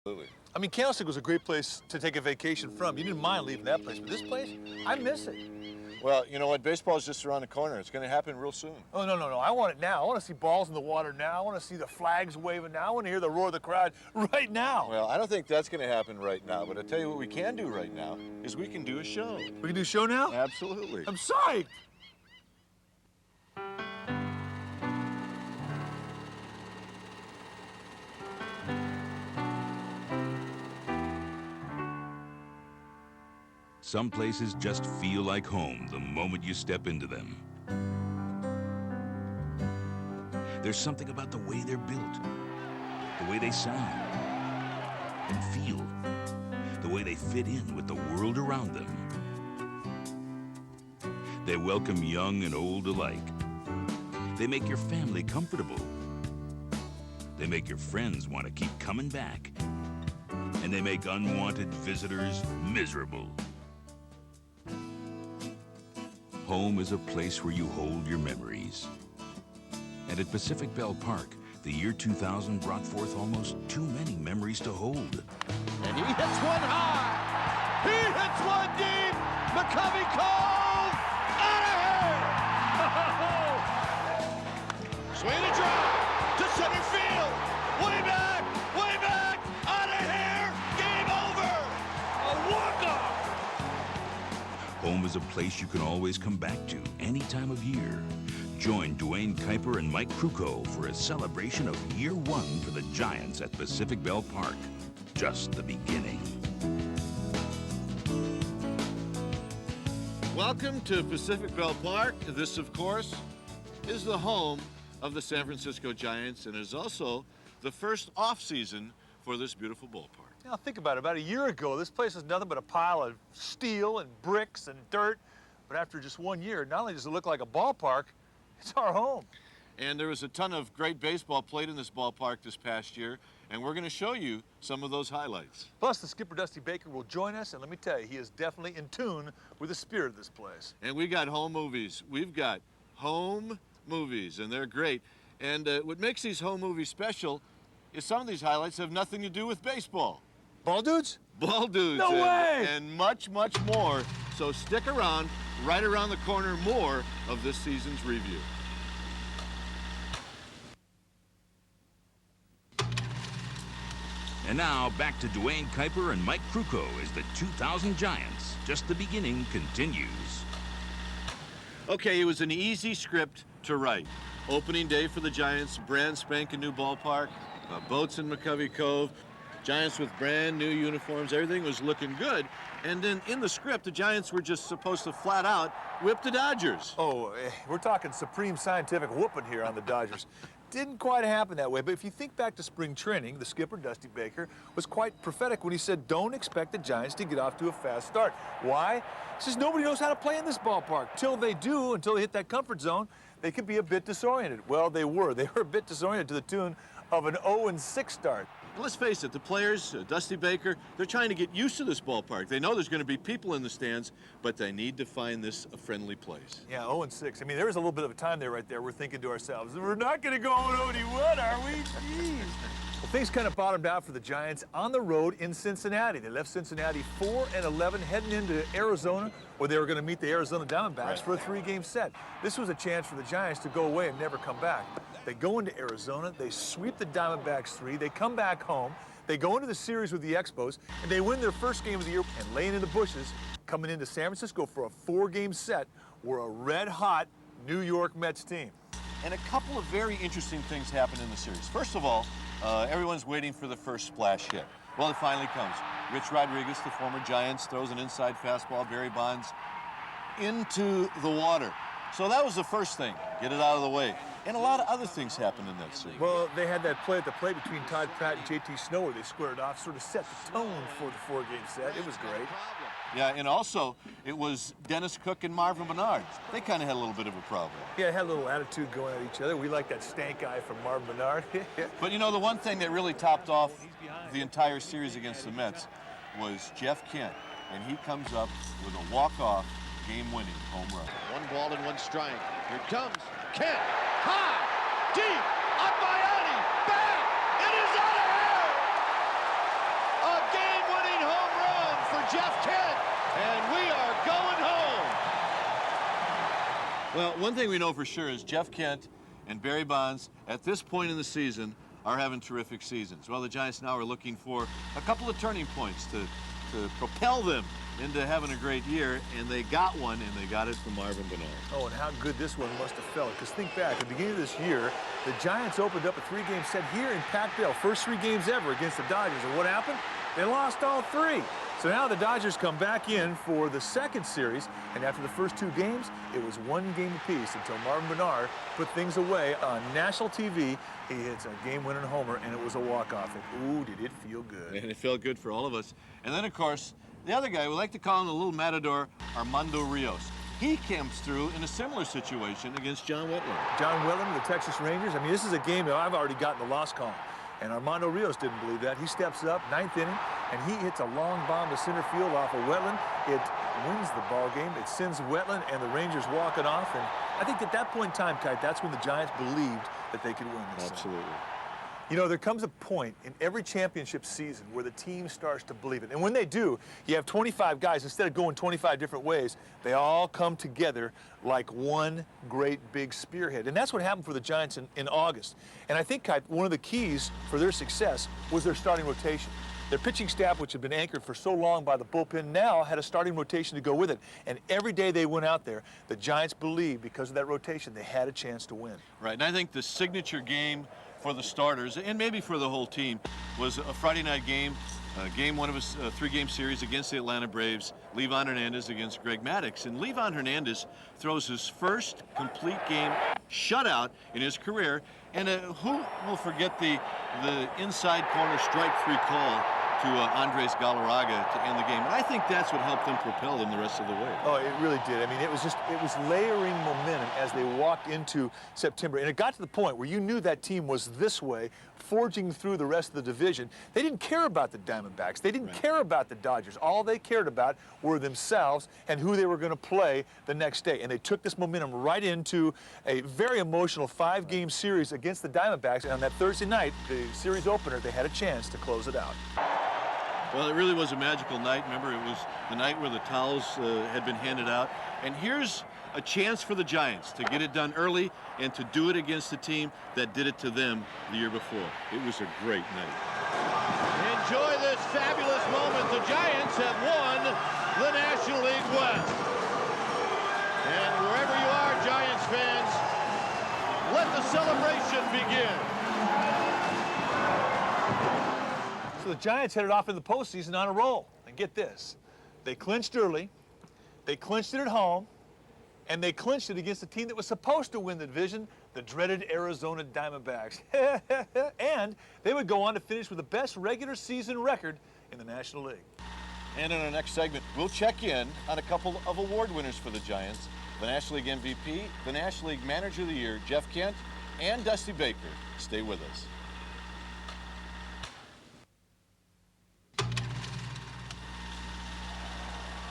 Absolutely. I mean, Candlestick was a great place to take a vacation from. You didn't mind leaving that place, but this place, I miss it. Well, you know what? Baseball is just around the corner. It's going to happen real soon. Oh, no, no, no. I want it now. I want to see balls in the water now. I want to see the flags waving now. I want to hear the roar of the crowd right now. Well, I don't think that's going to happen right now, but I'll tell you what we can do right now is we can do a show. We can do a show now? Absolutely. I'm psyched. Some places just feel like home the moment you step into them. There's something about the way they're built, the way they sound and feel, the way they fit in with the world around them. They welcome young and old alike. They make your family comfortable. They make your friends want to keep coming back. And they make unwanted visitors miserable. Home is a place where you hold your memories. And at Pacific Bell Park, the year 2000 brought forth almost too many memories to hold. And he hits one high. He hits one deep. McCovey Cove out of here. Swing and a drive to center field. Way back, out of here. Game over. A walk-off. Home is a place you can always come back to any time of year. Join Duane Kuiper and Mike Krukow for a celebration of year one for the Giants at Pacific Bell Park. Just the beginning. Welcome to Pacific Bell Park. This, of course, is the home of the San Francisco Giants and is also the first off-season for this beautiful ballpark. Now, think about it. About a year ago, this place was nothing but a pile of steel and bricks and dirt. But after just 1 year, not only does it look like a ballpark, it's our home. And there was a ton of great baseball played in this ballpark this past year, and we're going to show you some of those highlights. Plus, the skipper, Dusty Baker, will join us, and let me tell you, he is definitely in tune with the spirit of this place. And we got home movies. We've got home movies, and they're great. And what makes these home movies special is some of these highlights have nothing to do with baseball. Ball dudes? Ball dudes. No way! And much, much more. So stick around. Right around the corner, more of this season's review. And now, back to Duane Kuiper and Mike Krukow as the 2000 Giants. Just the beginning continues. Okay, it was an easy script to write. Opening day for the Giants, brand spanking new ballpark, boats in McCovey Cove, Giants with brand new uniforms, everything was looking good. And then in the script, the Giants were just supposed to flat out whip the Dodgers. Oh, we're talking supreme scientific whooping here on the Dodgers. Didn't quite happen that way, but if you think back to spring training, the skipper, Dusty Baker, was quite prophetic when he said, don't expect the Giants to get off to a fast start. Why? He says nobody knows how to play in this ballpark. Till they do, until they hit that comfort zone, they could be a bit disoriented. Well, they were. They were a bit disoriented to the tune of an 0-6 start. Let's face it, the players, Dusty Baker, they're trying to get used to this ballpark. They know there's going to be people in the stands, but they need to find this a friendly place. Yeah, 0-6. I mean, there was a little bit of a time there right there. We're thinking to ourselves, we're not going to go 0-1, are we? Jeez. Well, things kind of bottomed out for the Giants on the road in Cincinnati. They left Cincinnati 4-11 heading into Arizona, where they were going to meet the Arizona Diamondbacks for a 3-game set. This was a chance for the Giants to go away and never come back. They go into Arizona, they sweep the Diamondbacks 3, they come back home, they go into the series with the Expos, and they win their first game of the year. And laying in the bushes, coming into San Francisco for a 4-game set, were a red-hot New York Mets team. And a couple of very interesting things happened in the series. First of all, everyone's waiting for the first splash hit. Well, it finally comes. Rich Rodriguez, the former Giants, throws an inside fastball, Barry Bonds, into the water. So that was the first thing, get it out of the way. And a lot of other things happened in that series. Well, they had that play at the plate between Todd Pratt and JT Snow where they squared off, sort of set the tone for the 4-game set. It was great. Yeah, and also, it was Dennis Cook and Marvin Bernard. They kind of had a little bit of a problem. Yeah, had a little attitude going at each other. We like that stank eye from Marvin Bernard. But you know, the one thing that really topped off the entire series against the Mets was Jeff Kent. And he comes up with a walk-off, game-winning home run. 1 ball and 1 strike. Here comes Kent. High, deep, up by Eddie, back, it is out of here! Jeff Kent, and we are going home. Well, one thing we know for sure is Jeff Kent and Barry Bonds, at this point in the season, are having terrific seasons. Well, the Giants now are looking for a couple of turning points to propel them into having a great year, and they got one, and they got it from Marvin Bernard. Oh, and how good this one must have felt. Because think back, at the beginning of this year, the Giants opened up a 3-game set here in Pac-Bell, first 3 games ever against the Dodgers. And what happened? They lost all 3. So now the Dodgers come back in for the second series, and after the first 2 games, it was 1 game apiece until Marvin Bernard put things away on national TV. He hits a game-winning homer, and it was a walk-off. And ooh, did it feel good. And it felt good for all of us. And then, of course, the other guy, we like to call him the little matador, Armando Rios. He comes through in a similar situation against John Wetland. John Wetland, the Texas Rangers. I mean, this is a game that I've already gotten the loss column. And Armando Rios didn't believe that. He steps up, 9th inning, and he hits a long bomb to center field off of Wetland. It wins the ball game. It sends Wetland and the Rangers walking off. And I think at that point in time, Kite, that's when the Giants believed that they could win this. Absolutely. You know, there comes a point in every championship season where the team starts to believe it. And when they do, you have 25 guys. Instead of going 25 different ways, they all come together like one great big spearhead. And that's what happened for the Giants in August. And I think, Kite, one of the keys for their success was their starting rotation. Their pitching staff, which had been anchored for so long by the bullpen, now had a starting rotation to go with it. And every day they went out there, the Giants believed because of that rotation, they had a chance to win. Right, and I think the signature game for the starters, and maybe for the whole team, was a Friday night game, game 1 of a 3-game series against the Atlanta Braves, Livan Hernandez against Greg Maddux. And Livan Hernandez throws his first complete game shutout in his career. And who will forget the inside corner strike 3 call to Andres Galarraga to end the game. And I think that's what helped them propel them the rest of the way. Oh, it really did. I mean, it was layering momentum as they walked into September. And it got to the point where you knew that team was this way, forging through the rest of the division. They didn't care about the Diamondbacks. They didn't care about the Dodgers. All they cared about were themselves and who they were going to play the next day. And they took this momentum right into a very emotional 5-game series against the Diamondbacks. And on that Thursday night, the series opener, they had a chance to close it out. Well, it really was a magical night. Remember, it was the night where the towels had been handed out. And here's a chance for the Giants to get it done early and to do it against a team that did it to them the year before. It was a great night. Enjoy this fabulous moment. The Giants have won the National League West. And wherever you are, Giants fans, let the celebration begin. So the Giants headed off in the postseason on a roll. And get this, they clinched early, they clinched it at home, and they clinched it against a team that was supposed to win the division, the dreaded Arizona Diamondbacks. And they would go on to finish with the best regular season record in the National League. And in our next segment, we'll check in on a couple of award winners for the Giants, the National League MVP, the National League Manager of the Year, Jeff Kent, and Dusty Baker. Stay with us.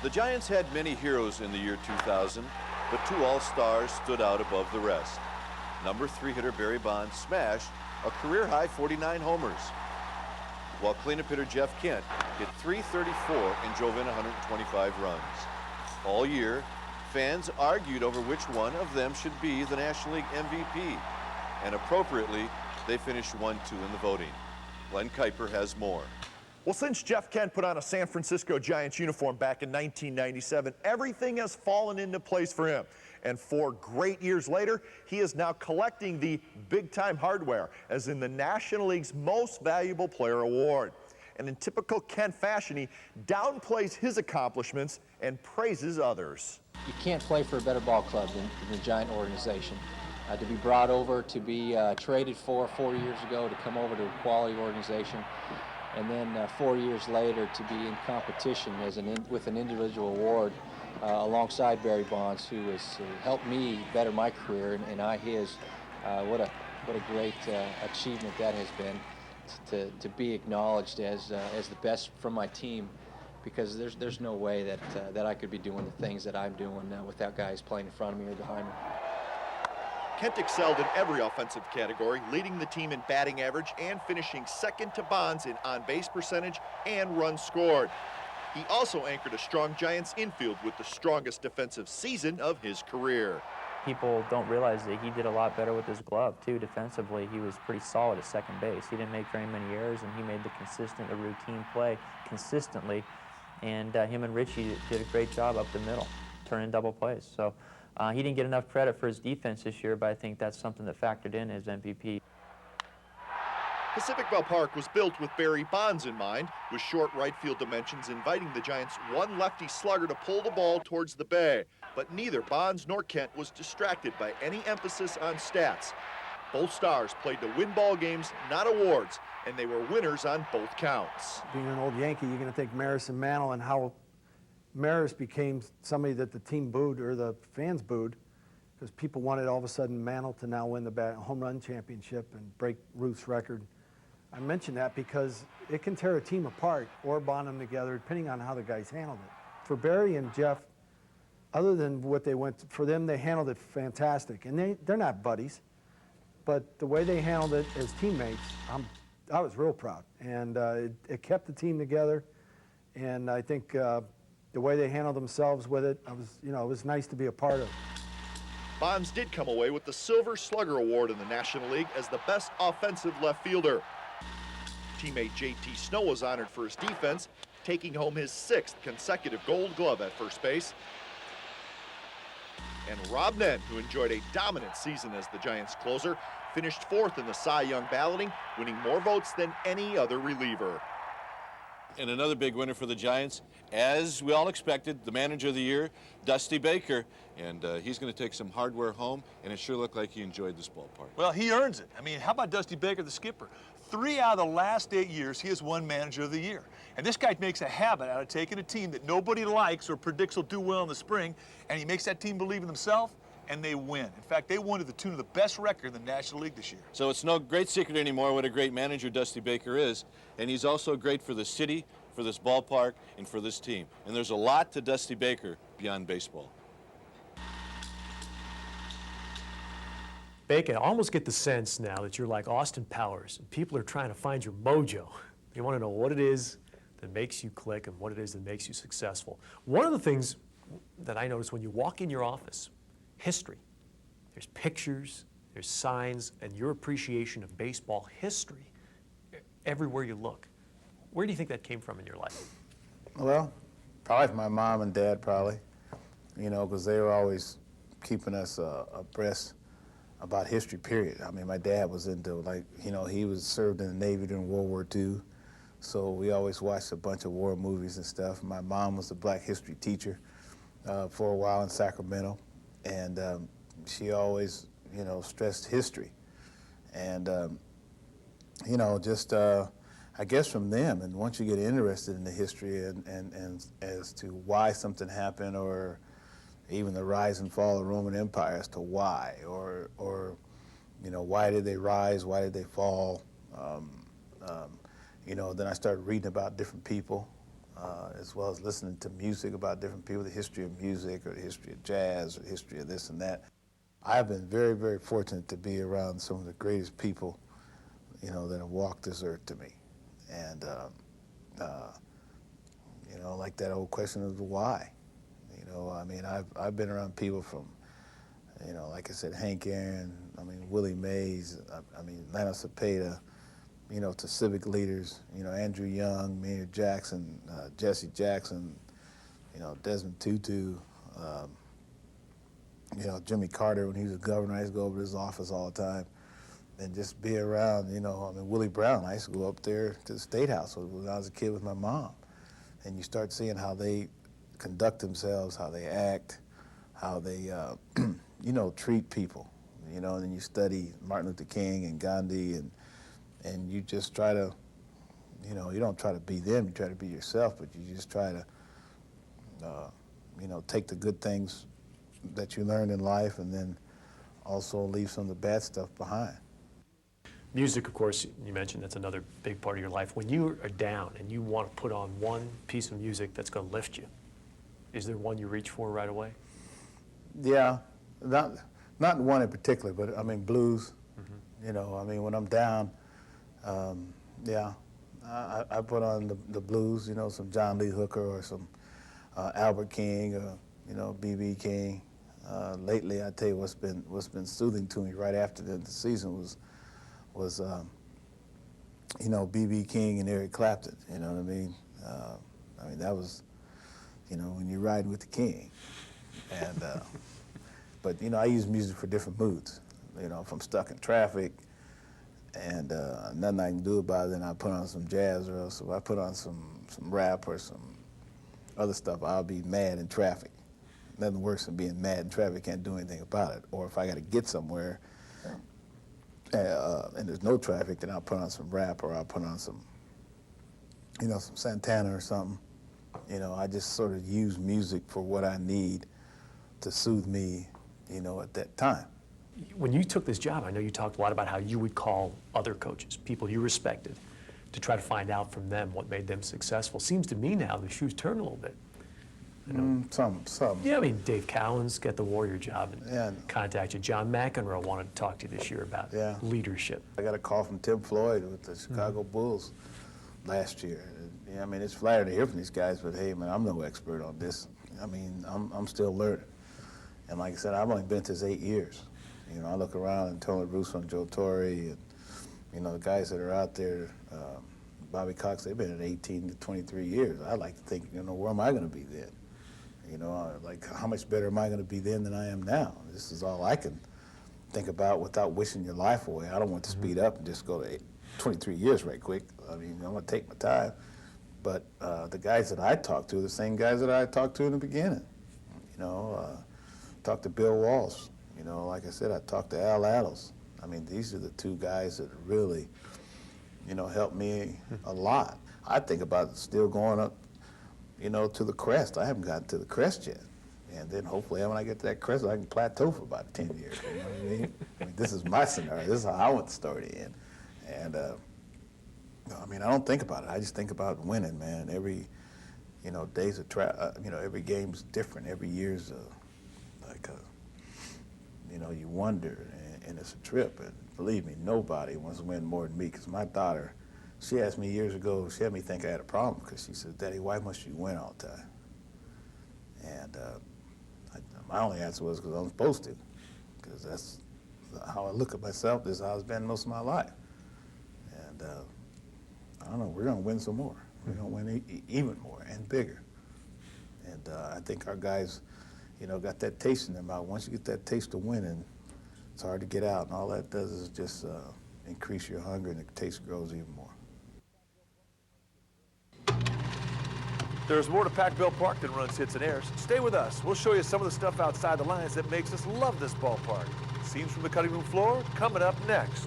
The Giants had many heroes in the year 2000, but 2 All-Stars stood out above the rest. Number 3 hitter Barry Bonds smashed a career-high 49 homers, while cleanup hitter Jeff Kent hit .334 and drove in 125 runs. All year, fans argued over which one of them should be the National League MVP, and appropriately, they finished 1-2 in the voting. Duane Kuiper has more. Well, since Jeff Kent put on a San Francisco Giants uniform back in 1997, everything has fallen into place for him. And 4 great years later, he is now collecting the big-time hardware, as in the National League's Most Valuable Player Award. And in typical Kent fashion, he downplays his accomplishments and praises others. You can't play for a better ball club than the Giant organization. To be brought over, to be traded for 4 years ago, to come over to a quality organization, and then 4 years later to be in competition with an individual award alongside Barry Bonds, who has helped me better my career and I his. What a great achievement that has been, to be acknowledged as the best from my team, because there's no way that I could be doing the things that I'm doing without guys playing in front of me or behind me. Kent excelled in every offensive category, leading the team in batting average and finishing second to Bonds in on-base percentage and runs scored. He also anchored a strong Giants infield with the strongest defensive season of his career. People don't realize that he did a lot better with his glove, too. Defensively, he was pretty solid at second base. He didn't make very many errors, and he made the routine play consistently. And him and Richie did a great job up the middle, turning double plays. So he didn't get enough credit for his defense this year, but I think that's something that factored in his MVP. Pacific Ballpark was built with Barry Bonds in mind, with short right field dimensions inviting the Giants' one lefty slugger to pull the ball towards the bay. But neither Bonds nor Kent was distracted by any emphasis on stats. Both stars played to win ball games, not awards, and they were winners on both counts. Being an old Yankee, you're going to think Maris and Mantle, and how Maris became somebody that the team booed, or the fans booed, because people wanted all of a sudden Mantle to now win the home run championship and break Ruth's record. I mention that because it can tear a team apart or bond them together, depending on how the guys handled it. For Barry and Jeff, other than what they went for them, they handled it fantastic. And they're not buddies, but the way they handled it as teammates, I was real proud. And it kept the team together. And I think the way they handled themselves with it, it was nice to be a part of. Bonds did come away with the Silver Slugger Award in the National League as the best offensive left fielder. Teammate J.T. Snow was honored for his defense, taking home his 6th consecutive Gold Glove at first base. And Rob Nen, who enjoyed a dominant season as the Giants' closer, finished 4th in the Cy Young balloting, winning more votes than any other reliever. And another big winner for the Giants, as we all expected, the manager of the year, Dusty Baker. And he's going to take some hardware home, and it sure looked like he enjoyed this ballpark. Well, he earns it. I mean, how about Dusty Baker, the skipper? 3 out of the last 8 years, he has won Manager of the Year. And this guy makes a habit out of taking a team that nobody likes or predicts will do well in the spring, and he makes that team believe in themselves, and they win. In fact, they won to the tune of the best record in the National League this year. So it's no great secret anymore what a great manager Dusty Baker is, and he's also great for the city, for this ballpark, and for this team. And there's a lot to Dusty Baker beyond baseball. Bacon, I almost get the sense now that you're like Austin Powers, and people are trying to find your mojo. They want to know what it is that makes you click and what it is that makes you successful. One of the things that I notice when you walk in your office, history. There's pictures, there's signs, and your appreciation of baseball history everywhere you look. Where do you think that came from in your life? Well, probably from my mom and dad, probably. You know, because they were always keeping us abreast about history, period. I mean, my dad was into, like, you know, he was served in the Navy during World War II, so we always watched a bunch of war movies and stuff. My mom was a black history teacher for a while in Sacramento, and she always, you know, stressed history. And, you know, just, I guess from them, and once you get interested in the history and as to why something happened, or even the rise and fall of the Roman Empire, as to why, or you know, why did they rise, why did they fall? You know, then I started reading about different people, as well as listening to music about different people, the history of music, or the history of jazz, or the history of this and that. I've been very, very fortunate to be around some of the greatest people, you know, that have walked this earth to me. And, you know, like that old question of the why. You know, I mean, I've been around people from, you know, like I said, Hank Aaron, I mean, Willie Mays, I mean, Lana Cepeda, you know, to civic leaders, you know, Andrew Young, Maynard Jackson, Jesse Jackson, you know, Desmond Tutu, you know, Jimmy Carter when he was a governor. I used to go over to his office all the time and just be around, you know, I mean, Willie Brown, I used to go up there to the State House when I was a kid with my mom. And you start seeing how they conduct themselves, how they act, how they, you know, treat people, you know, and then you study Martin Luther King and Gandhi, and you just try to, you know, you don't try to be them, you try to be yourself, but you just try to, you know, take the good things that you learned in life and then also leave some of the bad stuff behind. Music, of course, you mentioned that's another big part of your life. When you are down and you want to put on one piece of music that's going to lift you, is there one you reach for right away? Yeah, not one in particular, but I mean blues. Mm-hmm. You know, I mean when I'm down, yeah, I put on the blues, you know, some John Lee Hooker or some Albert King or, you know, B.B. King. Lately, I tell you what's been soothing to me right after the season was you know, B.B. King and Eric Clapton. You know what I mean? That was, you know, when you're riding with the king. And but you know, I use music for different moods. You know, if I'm stuck in traffic and nothing I can do about it, then I put on some jazz, or else if I put on some rap or some other stuff, I'll be mad in traffic. Nothing worse than being mad in traffic, can't do anything about it. Or if I got to get somewhere and there's no traffic, then I'll put on some rap, or I'll put on some, you know, some Santana or something. You know, I just sort of use music for what I need to soothe me, you know, at that time. When you took this job, I know you talked a lot about how you would call other coaches, people you respected, to try to find out from them what made them successful. Seems to me now the shoes turn a little bit. Some. Yeah, I mean, Dave Cowan's got the Warrior job and Yeah. contacted John McEnroe, wanted to talk to you this year about leadership. I got a call from Tim Floyd with the Chicago Bulls last year. Yeah, I mean, it's flattering to hear from these guys, but hey, man, I'm no expert on this. I mean, I'm still learning. And like I said, I've only been at this 8 years. You know, I look around and Tony Russo and Joe Torre and, you know, the guys that are out there, Bobby Cox, they've been at 18 to 23 years. I like to think, you know, where am I going to be then? You know, like, how much better am I going to be then than I am now? This is all I can think about without wishing your life away. I don't want to speed up and just go to 23 years right quick. I mean, I'm going to take my time. But the guys that I talked to are the same guys that I talked to in the beginning. You know, talked to Bill Walsh. You know, like I said, I talked to Al Attles. I mean, these are the two guys that really, you know, helped me a lot. I think about still going up, you know, to the crest. I haven't gotten to the crest yet. And then hopefully when I get to that crest, I can plateau for about 10 years. You know what I mean? I mean, this is my scenario. This is how I want the story to end. And, I mean, I don't think about it. I just think about winning, man. Every, you know, day's you know, every game's different. Every year's like a, you know, you wonder, and it's a trip. And believe me, nobody wants to win more than me, because my daughter, she asked me years ago, she had me think I had a problem, because she said, Daddy, why must you win all the time? And my only answer was because I'm supposed to, because that's how I look at myself. This is how it's been most of my life. And I don't know, we're going to win some more. We're going to win even more and bigger. And I think our guys, you know, got that taste in their mouth. Once you get that taste of winning, it's hard to get out. And all that does is just increase your hunger, and the taste grows even more. There's more to Pac-Bell Park than runs, hits, and airs. Stay with us. We'll show you some of the stuff outside the lines that makes us love this ballpark. Scenes from the cutting room floor coming up next.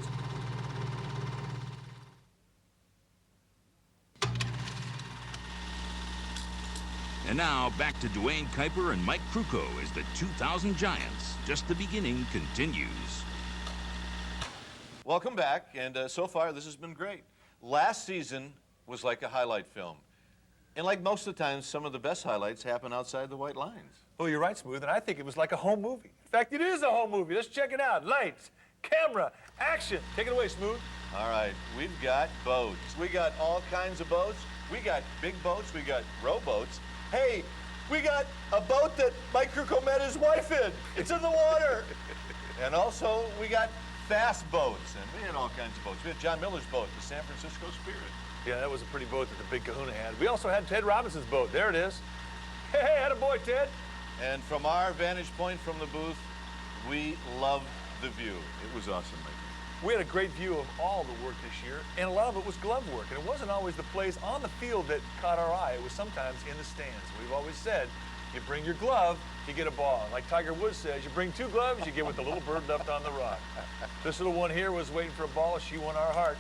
And now back to Duane Kuiper and Mike Krukow as the 2000 Giants. Just the beginning continues. Welcome back, and so far this has been great. Last season was like a highlight film. And like most of the time, some of the best highlights happen outside the white lines. Oh, you're right, Smooth, and I think it was like a home movie. In fact, it is a home movie. Let's check it out. Lights, camera, action. Take it away, Smooth. All right, we've got boats. We got all kinds of boats. We got big boats. We got rowboats. Hey, we got a boat that Mike Krukow met his wife in. It's in the water. And also, we got fast boats, and we had all kinds of boats. We had John Miller's boat, the San Francisco Spirit. Yeah, that was a pretty boat that the Big Kahuna had. We also had Ted Robinson's boat. There it is. Hey, attaboy, Ted. And from our vantage point from the booth, we loved the view. It was awesome, Mike. We had a great view of all the work this year, and a lot of it was glove work. And it wasn't always the plays on the field that caught our eye. It was sometimes in the stands. We've always said, you bring your glove, you get a ball. Like Tiger Woods says, you bring two gloves, you get with the little bird left on the rock. This little one here was waiting for a ball. She won our heart.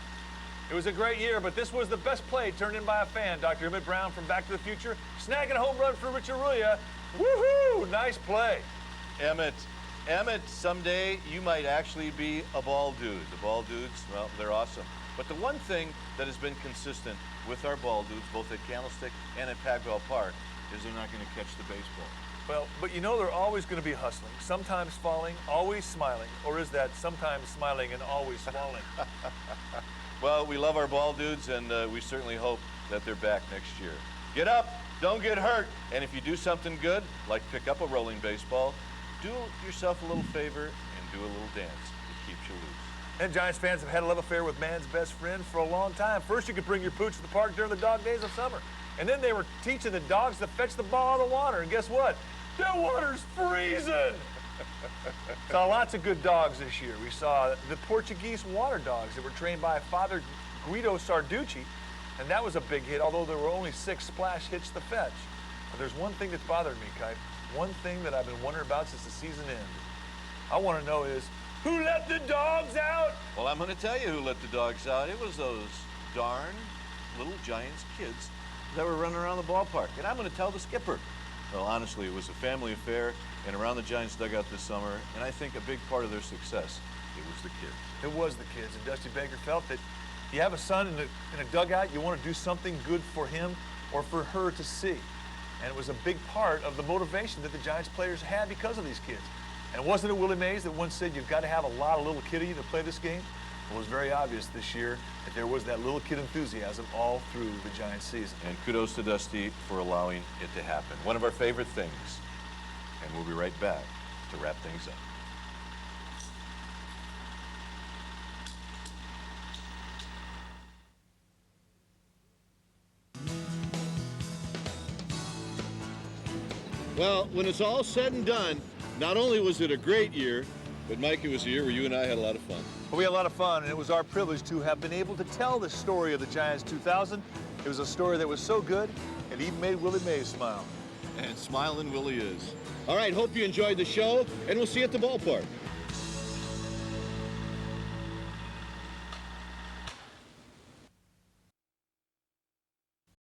It was a great year, but this was the best play turned in by a fan. Dr. Emmett Brown from Back to the Future, snagging a home run for Rich Arulia. Woohoo! Nice play. Emmett, someday you might actually be a ball dude. The ball dudes, well, they're awesome. But the one thing that has been consistent with our ball dudes, both at Candlestick and at Pac-Bell Park, is they're not going to catch the baseball. Well, but you know they're always going to be hustling, sometimes falling, always smiling, or is that sometimes smiling and always falling? Well, we love our ball dudes, and we certainly hope that they're back next year. Get up, don't get hurt, and if you do something good, like pick up a rolling baseball, do yourself a little favor and do a little dance. It keeps you loose. And Giants fans have had a love affair with man's best friend for a long time. First, you could bring your pooch to the park during the dog days of summer. And then they were teaching the dogs to fetch the ball out of the water. And guess what? The water's freezing. Saw lots of good dogs this year. We saw the Portuguese water dogs that were trained by Father Guido Sarducci. And that was a big hit, although there were only 6 splash hits to fetch. But there's one thing that's bothered me, Kuip. One thing that I've been wondering about since the season ended. I want to know is, who let the dogs out? Well, I'm going to tell you who let the dogs out. It was those darn little Giants kids that were running around the ballpark. And I'm going to tell the skipper. Well, honestly, it was a family affair and around the Giants dugout this summer, and I think a big part of their success, it was the kids. It was the kids, and Dusty Baker felt that you have a son in a dugout, you want to do something good for him or for her to see. And it was a big part of the motivation that the Giants players had because of these kids. And wasn't it Willie Mays that once said you've got to have a lot of little kiddie to play this game? Well, it was very obvious this year that there was that little kid enthusiasm all through the Giants season. And kudos to Dusty for allowing it to happen. One of our favorite things. And we'll be right back to wrap things up. Well, when it's all said and done, not only was it a great year, but Mike, it was a year where you and I had a lot of fun. Well, we had a lot of fun, and it was our privilege to have been able to tell the story of the Giants 2000. It was a story that was so good, it even made Willie Mays smile. And smiling Willie is. All right, hope you enjoyed the show, and we'll see you at the ballpark.